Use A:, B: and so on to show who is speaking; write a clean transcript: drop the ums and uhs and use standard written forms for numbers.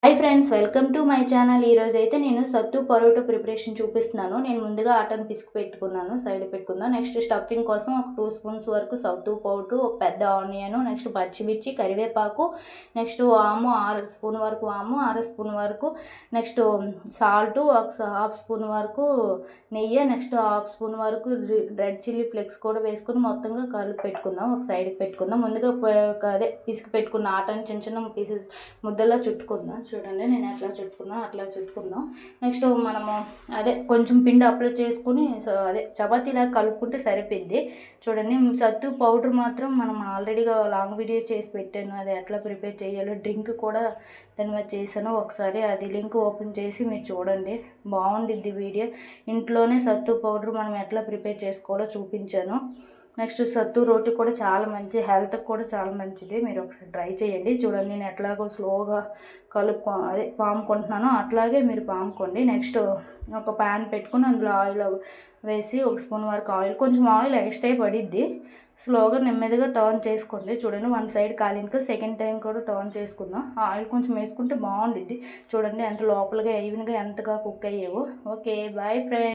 A: Hi friends, welcome to my channel. ఈరోజైతే నేను సత్తు పరోటా ప్రిపరేషన్ చూపిస్తున్నాను. నేను ముందుగా ఆటను పిసికి పెట్టుకున్నాను, సైడ్ పెట్టుకుందాం. నెక్స్ట్ స్టఫింగ్ కోసం ఒక 2 స్పూన్స్ వరకు సత్తు పౌడరు, ఒక పెద్ద ఆనియన్, నెక్స్ట్ పచ్చిమిర్చి, కరివేపాకు, నెక్స్ట్ వాము 6 స్పూన్ వరకు వాము, 6 స్పూన్ వరకు, నెక్స్ట్ సాల్ట్, ఒక హాఫ్ స్పూన్ వరకు నెయ్యి, నెక్స్ట్ హాఫ్ స్పూన్ వరకు రెడ్ చిల్లీ ఫ్లేక్స్ కూడా వేసుకొని మొత్తంగా కలిపి పెట్టుకుందాం. ఒక సైడ్కి పెట్టుకుందాం. ముందుగా అదే పిసికి పెట్టుకున్న ఆటను చిన్న చిన్న పీసెస్ ముద్దలా చుట్టుకుందాం. చూడండి, నేను ఎట్లా చుట్టుకున్నాను అట్లా చుట్టుకుందాం. నెక్స్ట్ మనము కొంచెం పిండి అప్లై చేసుకుని చపాతీలా కలుపుకుంటే సరిపోద్ది. చూడండి, సత్తు పౌడర్ మాత్రం మనం ఆల్రెడీగా లాంగ్ వీడియో చేసి పెట్టాను. అది ఎట్లా ప్రిపేర్ చేయాలో, డ్రింక్ కూడా దాని మీద చేశాను. ఒకసారి అది లింక్ ఓపెన్ చేసి మీరు చూడండి, బాగుండిద్ది వీడియో. ఇంట్లోనే సత్తు పౌడర్ మనం ఎట్లా ప్రిపేర్ చేసుకోవాలో చూపించాను. నెక్స్ట్ సత్తు రోటీ కూడా చాలా మంచి, హెల్త్కి కూడా చాలా మంచిది. మీరు ఒకసారి ట్రై చేయండి. చూడండి, నేను ఎట్లాగో స్లోగా పాముకుంటున్నాను, అట్లాగే మీరు పాముకోండి. నెక్స్ట్ ఒక ప్యాన్ పెట్టుకుని అందులో ఆయిల్ వేసి 1 స్పూన్ వరకు ఆయిల్, కొంచెం ఆయిల్ ఎక్స్ట్రా పడిద్ది. స్లోగా నెమ్మదిగా టర్న్ చేసుకోండి. చూడండి, 1 సైడ్ కాలింది, సెకండ్ టైం కూడా టర్న్ చేసుకుందాం. ఆయిల్ కొంచెం వేసుకుంటే బాగుండిద్ది. చూడండి ఎంత లోపలగా ఈవెన్గా ఎంతగా కుక్ అయ్యేవో. Okay, bye friends.